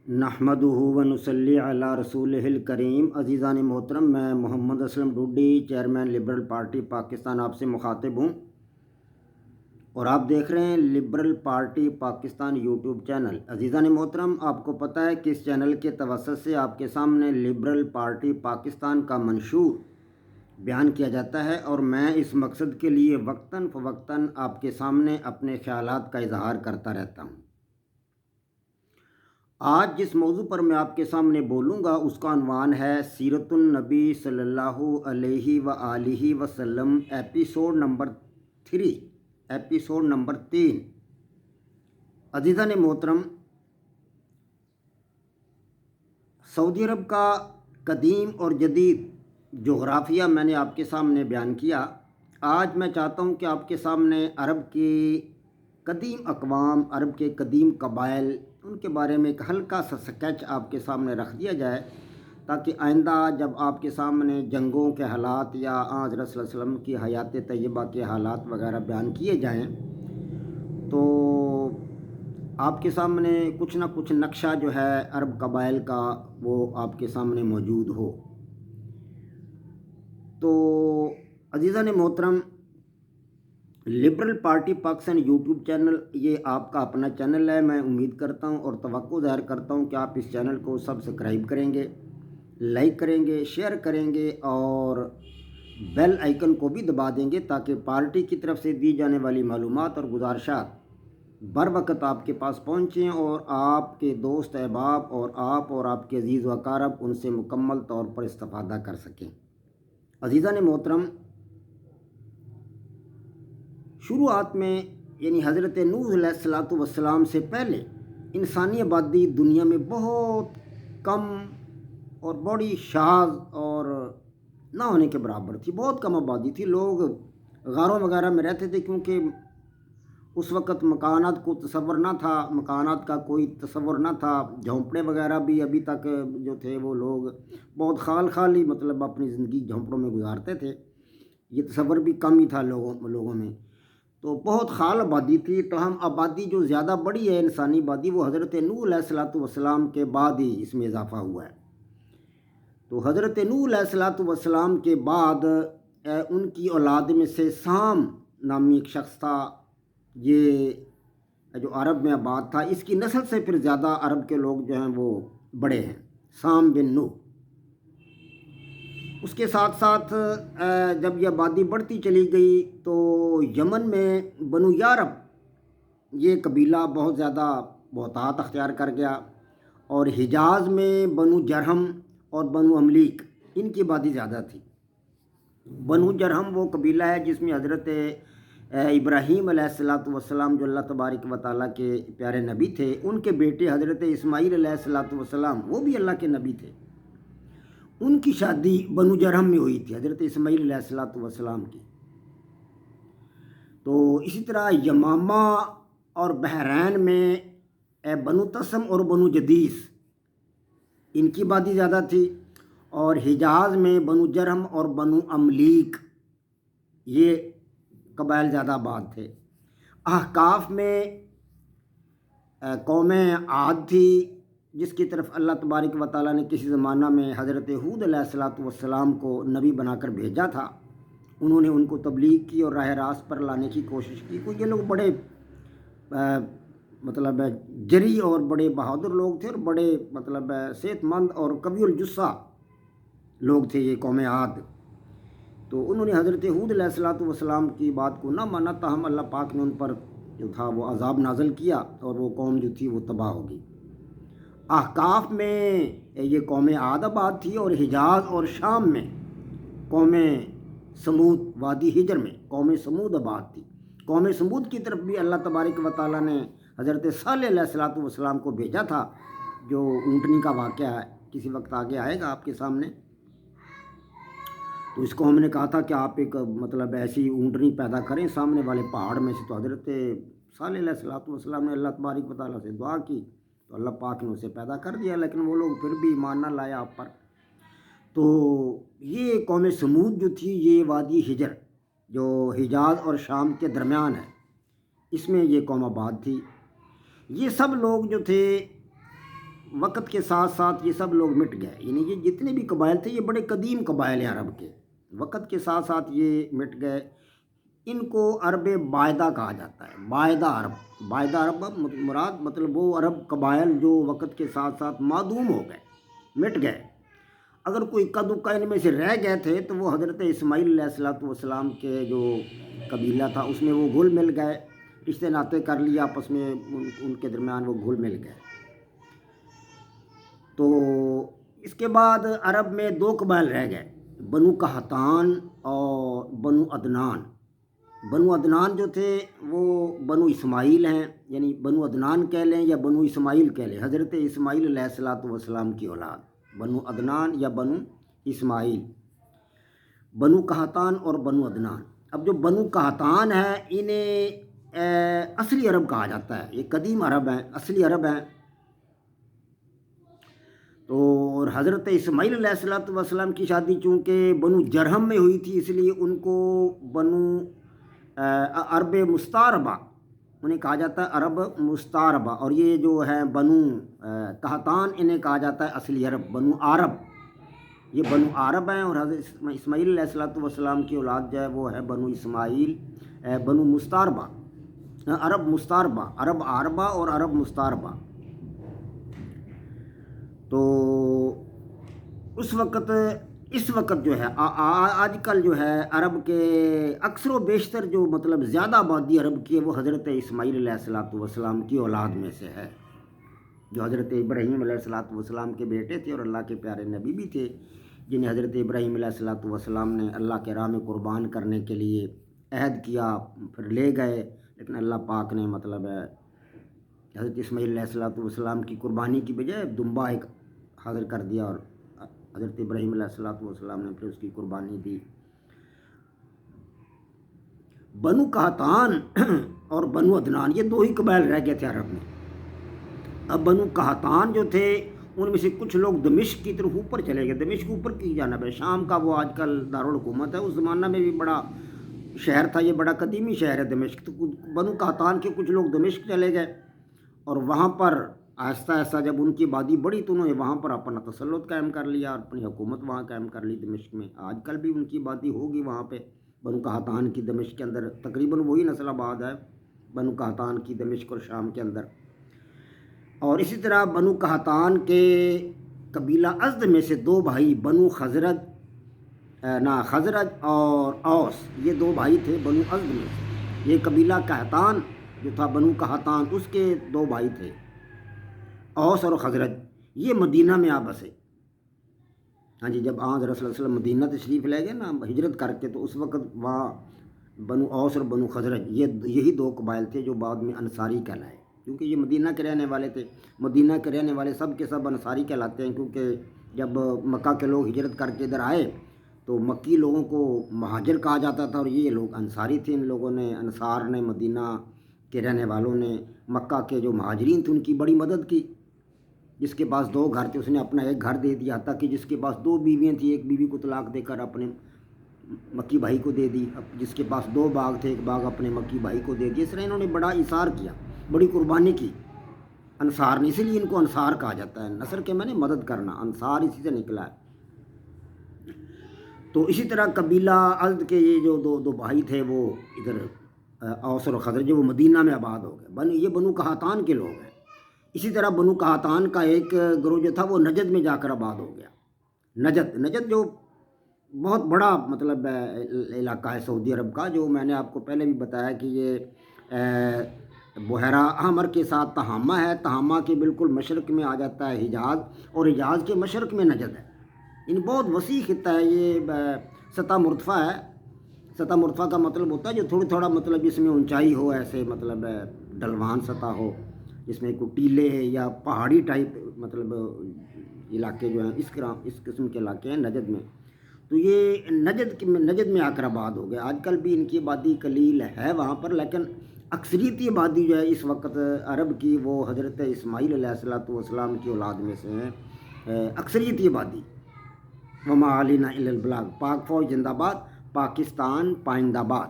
نحمدہ و نصلی علی رسولہ الکریم۔ عزیزان محترم، میں Muhammad Aslam Dodi, chairman liberal party Pakistan, آپ سے مخاطب ہوں اور آپ دیکھ رہے ہیں liberal party Pakistan YouTube channel. عزیزان محترم، آپ کو پتہ ہے کہ اس چینل کے توسط سے آپ کے سامنے لبرل پارٹی پاکستان کا منشور بیان کیا جاتا ہے، اور میں اس مقصد کے لیے وقتاً فوقتاً آپ کے سامنے اپنے خیالات کا اظہار کرتا رہتا ہوں۔ آج جس موضوع پر میں آپ کے سامنے بولوں گا اس کا عنوان ہے سیرت النبی صلی اللہ علیہ وآلہ وسلم، ایپیسوڈ نمبر 3۔ عزیزان محترم، سعودی عرب کا قدیم اور جدید جغرافیہ میں نے آپ کے سامنے بیان کیا۔ آج میں چاہتا ہوں کہ آپ کے سامنے عرب کی قدیم اقوام، عرب کے قدیم قبائل، ان کے بارے میں ایک ہلکا سا سکیچ آپ کے سامنے رکھ دیا جائے، تاکہ آئندہ جب آپ کے سامنے جنگوں کے حالات یا حضرت صلی اللہ علیہ وسلم کی حیات طیبہ کے حالات وغیرہ بیان کیے جائیں تو آپ کے سامنے کچھ نہ کچھ نقشہ جو ہے عرب قبائل کا وہ آپ کے سامنے موجود ہو۔ تو عزیزان محترم، liberal party Pakistan YouTube channel یہ آپ کا اپنا چینل ہے۔ میں امید کرتا ہوں اور توقع ظاہر کرتا ہوں کہ آپ اس چینل کو سبسکرائب کریں گے، لائک کریں گے، شیئر کریں گے اور بیل آئیکن کو بھی دبا دیں گے، تاکہ پارٹی کی طرف سے دی جانے والی معلومات اور گزارشات بر وقت آپ کے پاس پہنچیں اور آپ کے دوست احباب اور آپ کے عزیز و اقارب ان سے مکمل طور پر استفادہ کر سکیں۔ عزیزان محترم، شروعات میں یعنی حضرت نوح علیہ السلام سے پہلے انسانی آبادی دنیا میں بہت کم اور بڑی شاذ اور نہ ہونے کے برابر تھی۔ بہت کم آبادی تھی، لوگ غاروں وغیرہ میں رہتے تھے، کیونکہ اس وقت مکانات کو تصور نہ تھا، مکانات کا کوئی تصور نہ تھا، جھونپڑے وغیرہ بھی ابھی تک جو تھے وہ لوگ بہت خالی مطلب اپنی زندگی جھونپڑوں میں گزارتے تھے، یہ تصور بھی کم ہی تھا لوگوں میں، تو بہت خال آبادی تھی۔ تو ہم آبادی جو زیادہ بڑی ہے انسانی آبادی، وہ حضرت نوح علیہ السلام کے بعد ہی اس میں اضافہ ہوا ہے۔ تو حضرت نوح علیہ السلام کے بعد ان کی اولاد میں سے سام نامی ایک شخص تھا، یہ جو عرب میں آباد تھا، اس کی نسل سے پھر زیادہ عرب کے لوگ جو ہیں وہ بڑے ہیں، سام بن نوح۔ اس کے ساتھ ساتھ جب یہ آبادی بڑھتی چلی گئی تو یمن میں بنو یارب یہ قبیلہ بہت زیادہ بہتات اختیار کر گیا، اور حجاز میں بنو جرہم اور بنو املیک ان کی آبادی زیادہ تھی۔ بنو جرہم وہ قبیلہ ہے جس میں حضرت ابراہیم علیہ السلام جو اللہ تبارک و تعالیٰ کے پیارے نبی تھے، ان کے بیٹے حضرت اسماعیل علیہ السلام وہ بھی اللہ کے نبی تھے، ان کی شادی بنو جرہم میں ہوئی تھی، حضرت اسماعیل علیہ السلام کی۔ تو اسی طرح یمامہ اور بحرین میں بنو تسم اور بنو جدیس ان کی آبادی زیادہ تھی، اور حجاز میں بنو جرہم اور بنو املیک یہ قبائل زیادہ آباد تھے۔ احقاف میں قوم عاد تھی، جس کی طرف اللہ تبارک و تعالیٰ نے کسی زمانہ میں حضرت ہود علیہ السلام کو نبی بنا کر بھیجا تھا۔ انہوں نے ان کو تبلیغ کی اور راہ راست پر لانے کی کوشش کی۔ یہ لوگ بڑے مطلب جری اور بڑے بہادر لوگ تھے، اور بڑے مطلب صحت مند اور قوی الجثہ لوگ تھے یہ قوم عاد۔ تو انہوں نے حضرت ہود علیہ السلام کی بات کو نہ مانا، تاہم اللہ پاک نے ان پر جو تھا وہ عذاب نازل کیا اور وہ قوم جو تھی وہ تباہ ہو گئی۔ احقاف میں یہ قوم عاد آباد تھی، اور حجاز اور شام میں قوم سمود، وادی ہجر میں قوم سمود آباد تھی۔ قوم سمود کی طرف بھی اللہ تبارک و تعالیٰ نے حضرت صالح علیہ السلام کو بھیجا تھا، جو اونٹنی کا واقعہ ہے، کسی وقت آگے آئے گا آپ کے سامنے۔ تو اس کو ہم نے کہا تھا کہ آپ ایک مطلب ایسی اونٹنی پیدا کریں سامنے والے پہاڑ میں سے، تو حضرت صالح علیہ السلام نے اللہ تبارک و تعالیٰ سے دعا کی تو اللہ پاک نے اسے پیدا کر دیا، لیکن وہ لوگ پھر بھی ایمان نہ لائے آپ پر۔ تو یہ قوم سمود جو تھی، یہ وادی ہجر جو حجاز اور شام کے درمیان ہے، اس میں یہ قوم آباد تھی۔ یہ سب لوگ جو تھے وقت کے ساتھ ساتھ یہ سب لوگ مٹ گئے، یعنی یہ جتنے بھی قبائل تھے یہ بڑے قدیم قبائل ہیں عرب کے، وقت کے ساتھ ساتھ یہ مٹ گئے۔ ان کو عرب باعدہ کہا جاتا ہے، باعدہ عرب، باعدہ عرب مراد مطلب وہ عرب قبائل جو وقت کے ساتھ ساتھ معدوم ہو گئے، مٹ گئے۔ اگر کوئی اکا دکا ان میں سے رہ گئے تھے تو وہ حضرت اسماعیل علیہ السلام کے جو قبیلہ تھا اس میں وہ گھل مل گئے، رشتے ناطے کر لیا آپس میں، ان کے درمیان وہ گھل مل گئے۔ تو اس کے بعد عرب میں دو قبائل رہ گئے، بنو قحطان اور بنو عدنان۔ بنو عدنان جو تھے وہ بنو اسماعیل ہیں، یعنی بنو عدنان کہہ لیں یا بنو اسماعیل کہہ لیں، حضرت اسماعیل علیہ السلام کی اولاد، بنو عدنان یا بنو اسماعیل، بنو قحطان اور بنو عدنان۔ اب جو بنو قحطان ہے انہیں اصلی عرب کہا جاتا ہے، یہ قدیم عرب ہیں، اصلی عرب ہیں۔ تو اور حضرت اسماعیل علیہ السلام کی شادی چونکہ بنو جرہم میں ہوئی تھی، اس لیے ان کو بنو عرب مستعربہ انہیں کہا جاتا ہے، عرب مستعربہ۔ اور یہ جو ہے بنو قحطان انہیں کہا جاتا ہے اصلی عرب، بنو عرب، یہ بنو عرب ہیں۔ اور حضرت اسماعیل علیہ السلام کی اولاد جو ہے وہ ہے بنو اسماعیل، بنو مستعربہ، عرب مستعربہ، عرب عربہ اور عرب مستعربہ۔ تو اس وقت جو ہے آج کل جو ہے عرب کے اکثر و بیشتر جو مطلب زیادہ آبادی عرب کی ہے وہ حضرت اسماعیل علیہ السلام کی اولاد میں سے ہے، جو حضرت ابراہیم علیہ السلام کے بیٹے تھے اور اللہ کے پیارے نبی بھی تھے، جنہیں حضرت ابراہیم علیہ السلام نے اللہ کے راہ میں قربان کرنے کے لیے عہد کیا، پھر لے گئے، لیکن اللہ پاک نے مطلب حضرت اسماعیل علیہ السلام کی قربانی کی بجائے دمبا ایک حاضر کر دیا، اور حضرت ابراہیم علیہ السلام نے پھر اس کی قربانی دی۔ بنو قحطان اور بنو عدنان یہ دو ہی قبائل رہ گئے تھے عرب میں۔ اب بنو قحطان جو تھے ان میں سے کچھ لوگ دمشق کی طرف اوپر چلے گئے، دمشق اوپر کی جانب ہے، شام کا وہ آج کل دارالحکومت ہے، اس زمانہ میں بھی بڑا شہر تھا، یہ بڑا قدیمی شہر ہے دمشق۔ تو بنو قحطان کے کچھ لوگ دمشق چلے گئے اور وہاں پر آہستہ آہستہ جب ان کی آبادی بڑھی تو انہوں نے وہاں پر اپنا تسلط قائم کر لیا اور اپنی حکومت وہاں قائم کر لی دمشق میں۔ آج کل بھی ان کی آبادی ہوگی وہاں پہ، بنو قحطان کی دمشق کے اندر تقریباً وہی نسل آباد ہے بنو قحطان کی دمشق اور شام کے اندر۔ اور اسی طرح بنو قحطان کے قبیلہ ازد میں سے دو بھائی بنو خزرج اور اوس، یہ دو بھائی تھے بنو ازد میں سے۔ یہ قبیلہ قحطان جو تھا بنو قحطان اس کے دو بھائی تھے اوس اور خزرج، یہ مدینہ میں آ بسے۔ ہاں جی، جب آن رسول اللہ صلی اللہ علیہ وسلم مدینہ تشریف لے گئے نا ہجرت کر کے، تو اس وقت وہاں بنو اوس اور بنو خزرج یہی دو قبائل تھے جو بعد میں انصاری کہلائے، کیونکہ یہ مدینہ کے رہنے والے تھے۔ مدینہ کے رہنے والے سب کے سب انصاری کہلاتے ہیں، کیونکہ جب مکہ کے لوگ ہجرت کر کے ادھر آئے تو مکی لوگوں کو مہاجر کہا جاتا تھا، اور یہ لوگ انصاری تھے۔ ان لوگوں نے، انصار نے، مدینہ کے رہنے والوں نے مکہ کے جو مہاجرین تھے ان کی بڑی مدد کی۔ جس کے پاس دو گھر تھے اس نے اپنا ایک گھر دے دیا، حتیٰ کہ جس کے پاس دو بیویاں تھیں ایک بیوی کو طلاق دے کر اپنے مکی بھائی کو دے دی، جس کے پاس دو باغ تھے ایک باغ اپنے مکی بھائی کو دے دیا۔ اس طرح انہوں نے بڑا ایثار کیا، بڑی قربانی کی انصار نے، اسی لیے ان کو انصار کہا جاتا ہے، نصر کے معنی مدد کرنا، انصار اسی سے نکلا ہے۔ تو اسی طرح قبیلہ ازد کے یہ جو دو بھائی تھے وہ ادھر اوس اور خزرج وہ مدینہ میں آباد ہو گئے، یہ بنو قحطان کے لوگ ہیں۔ اسی طرح بنو قحطان کا ایک گروہ جو تھا وہ نجد میں جا کر آباد ہو گیا۔ نجد جو بہت بڑا مطلب علاقہ ہے سعودی عرب کا، جو میں نے آپ کو پہلے بھی بتایا کہ یہ بحیرہ احمر کے ساتھ تہامہ ہے، تہامہ کے بالکل مشرق میں آ جاتا ہے حجاز، اور حجاز کے مشرق میں نجد ہے۔ یعنی بہت وسیع خطہ ہے، یہ سطح مرتفع ہے۔ سطح مرتفع کا مطلب ہوتا ہے جو تھوڑا مطلب جس میں اونچائی ہو، ایسے مطلب ڈھلوان سطح ہو، جس میں کوئی ٹیلے یا پہاڑی ٹائپ مطلب علاقے جو ہیں، اس قسم کے علاقے ہیں نجد میں۔ تو یہ نجد میں آ کر آباد ہو گئے۔ آج کل بھی ان کی آبادی قلیل ہے وہاں پر، لیکن اکثریتی آبادی جو ہے اس وقت عرب کی وہ حضرت اسماعیل علیہ السلام کی اولاد میں سے ہیں، اکثریتی آبادی۔ وما علینا الا البلاغ۔ پاک فوج زندہ باد، پاکستان پائندہ باد۔